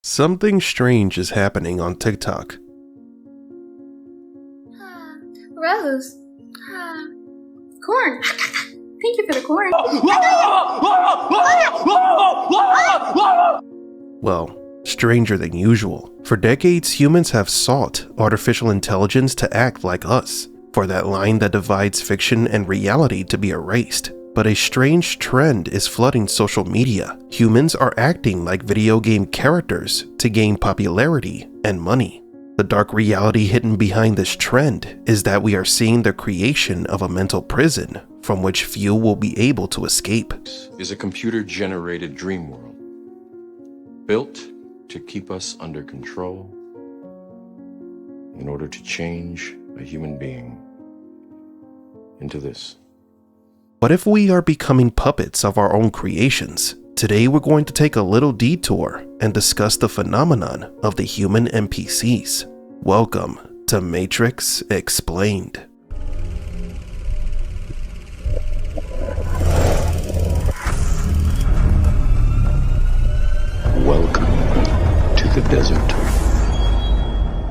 Something strange is happening on TikTok. Rose. Corn. Thank you for the corn. Well, stranger than usual. For decades, humans have sought artificial intelligence to act like us, for that line that divides fiction and reality to be erased. But a strange trend is flooding social media. Humans are acting like video game characters to gain popularity and money. The dark reality hidden behind this trend is that we are seeing the creation of a mental prison from which few will be able to escape. Is a computer-generated dream world built to keep us under control in order to change a human being into this. What if we are becoming puppets of our own creations? Today we're going to take a little detour and discuss the phenomenon of the human NPCs. Welcome to Matrix Explained. Welcome to the desert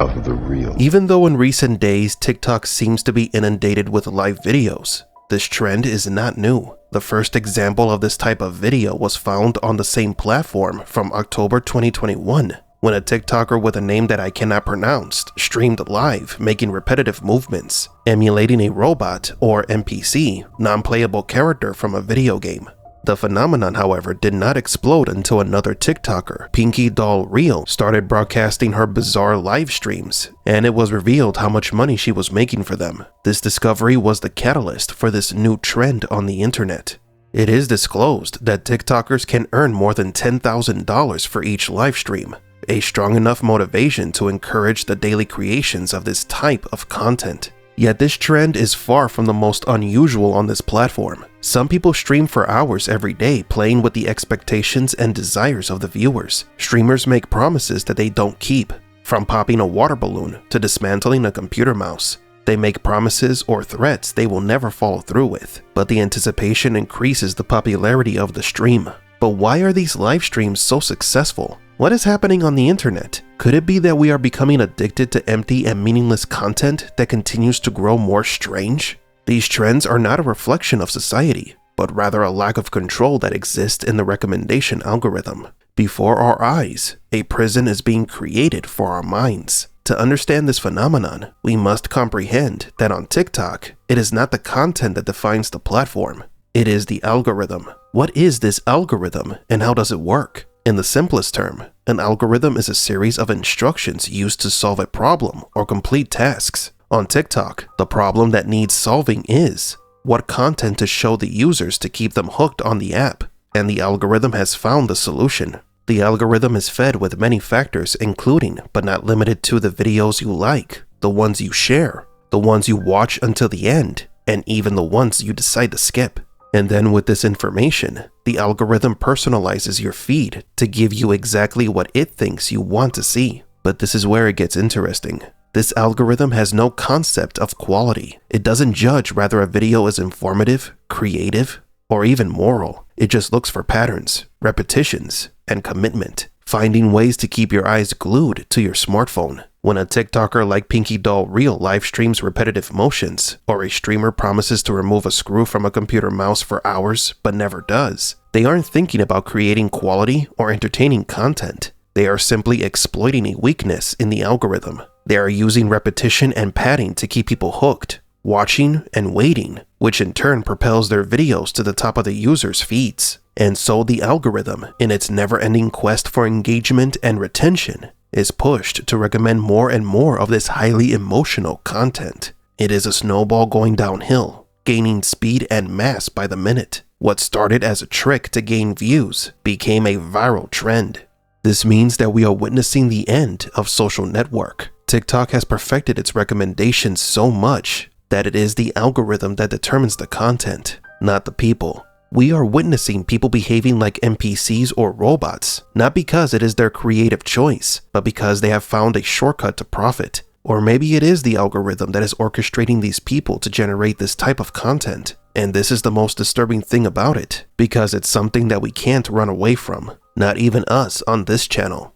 of the real. Even though in recent days TikTok seems to be inundated with live videos, this trend is not new. The first example of this type of video was found on the same platform from October 2021, when a TikToker with a name that I cannot pronounce streamed live making repetitive movements, emulating a robot or NPC, non-playable character from a video game. The phenomenon, however, did not explode until another TikToker, Pinky Doll Real, started broadcasting her bizarre live streams, and it was revealed how much money she was making for them. This discovery was the catalyst for this new trend on the internet. It is disclosed that TikTokers can earn more than $10,000 for each live stream, a strong enough motivation to encourage the daily creations of this type of content. Yet this trend is far from the most unusual on this platform. Some people stream for hours every day playing with the expectations and desires of the viewers. Streamers make promises that they don't keep, from popping a water balloon to dismantling a computer mouse. They make promises or threats they will never follow through with, but the anticipation increases the popularity of the stream. But why are these live streams so successful? What is happening on the internet? Could it be that we are becoming addicted to empty and meaningless content that continues to grow more strange? These trends are not a reflection of society, but rather a lack of control that exists in the recommendation algorithm. Before our eyes, a prison is being created for our minds. To understand this phenomenon, we must comprehend that on TikTok, it is not the content that defines the platform. It is the algorithm. What is this algorithm and how does it work? In the simplest term, an algorithm is a series of instructions used to solve a problem or complete tasks. On TikTok, the problem that needs solving is what content to show the users to keep them hooked on the app, and the algorithm has found the solution. The algorithm is fed with many factors including, but not limited to, the videos you like, the ones you share, the ones you watch until the end, and even the ones you decide to skip. And then with this information, the algorithm personalizes your feed to give you exactly what it thinks you want to see. But this is where it gets interesting. This algorithm has no concept of quality. It doesn't judge whether a video is informative, creative, or even moral. It just looks for patterns, repetitions, and commitment, finding ways to keep your eyes glued to your smartphone. When a TikToker like Pinky Doll Real live streams repetitive motions, or a streamer promises to remove a screw from a computer mouse for hours but never does, they aren't thinking about creating quality or entertaining content. They are simply exploiting a weakness in the algorithm. They are using repetition and padding to keep people hooked, watching and waiting, which in turn propels their videos to the top of the users' feeds. And so the algorithm, in its never-ending quest for engagement and retention, is pushed to recommend more and more of this highly emotional content. It is a snowball going downhill, gaining speed and mass by the minute. What started as a trick to gain views became a viral trend. This means that we are witnessing the end of social network. TikTok has perfected its recommendations so much that it is the algorithm that determines the content, not the people. We are witnessing people behaving like NPCs or robots, not because it is their creative choice, but because they have found a shortcut to profit. Or maybe it is the algorithm that is orchestrating these people to generate this type of content. And this is the most disturbing thing about it, because it's something that we can't run away from, not even us on this channel.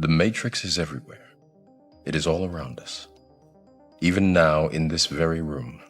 The Matrix is everywhere. It is all around us. Even now, in this very room.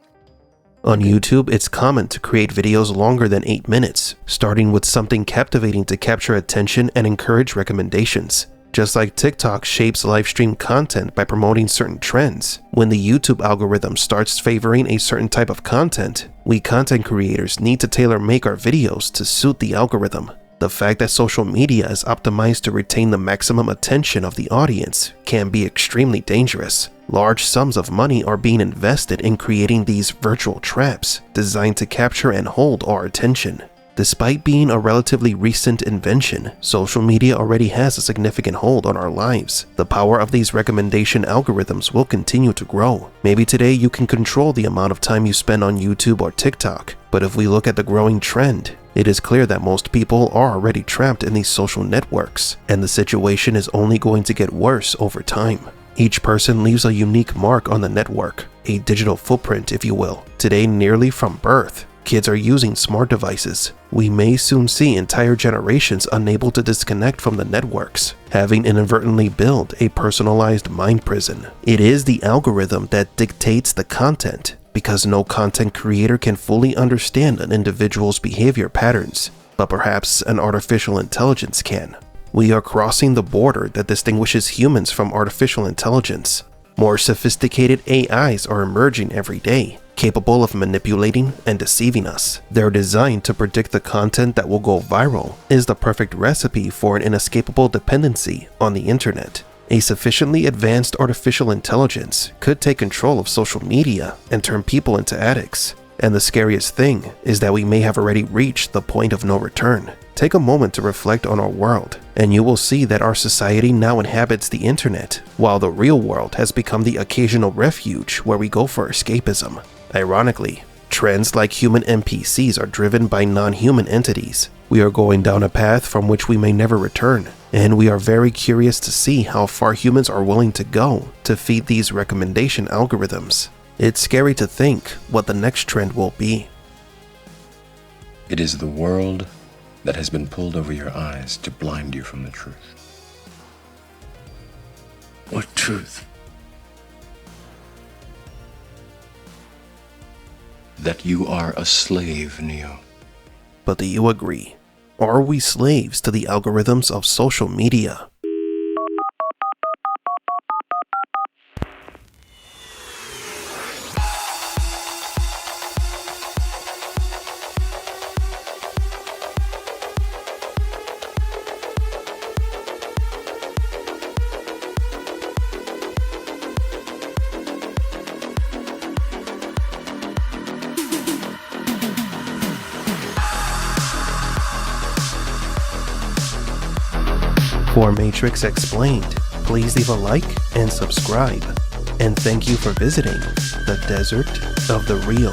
On YouTube, it's common to create videos longer than 8 minutes, starting with something captivating to capture attention and encourage recommendations. Just like TikTok shapes live stream content by promoting certain trends, when the YouTube algorithm starts favoring a certain type of content, we content creators need to tailor-make our videos to suit the algorithm. The fact that social media is optimized to retain the maximum attention of the audience can be extremely dangerous. Large sums of money are being invested in creating these virtual traps designed to capture and hold our attention. Despite being a relatively recent invention, social media already has a significant hold on our lives. The power of these recommendation algorithms will continue to grow. Maybe today you can control the amount of time you spend on YouTube or TikTok, but if we look at the growing trend, it is clear that most people are already trapped in these social networks, and the situation is only going to get worse over time. Each person leaves a unique mark on the network, a digital footprint if you will. Today, nearly from birth, kids are using smart devices. We may soon see entire generations unable to disconnect from the networks, having inadvertently built a personalized mind prison. It is the algorithm that dictates the content, because no content creator can fully understand an individual's behavior patterns, but perhaps an artificial intelligence can. We are crossing the border that distinguishes humans from artificial intelligence. More sophisticated AIs are emerging every day, capable of manipulating and deceiving us. They're designed to predict the content that will go viral, is the perfect recipe for an inescapable dependency on the internet. A sufficiently advanced artificial intelligence could take control of social media and turn people into addicts. And the scariest thing is that we may have already reached the point of no return. Take a moment to reflect on our world, and you will see that our society now inhabits the internet, while the real world has become the occasional refuge where we go for escapism. Ironically, trends like human NPCs are driven by non-human entities. We are going down a path from which we may never return, and we are very curious to see how far humans are willing to go to feed these recommendation algorithms. It's scary to think what the next trend will be. It is the world that has been pulled over your eyes to blind you from the truth. What truth? That you are a slave, Neo. But do you agree? Are we slaves to the algorithms of social media? For Matrix Explained, please leave a like and subscribe. And thank you for visiting the Desert of the Real.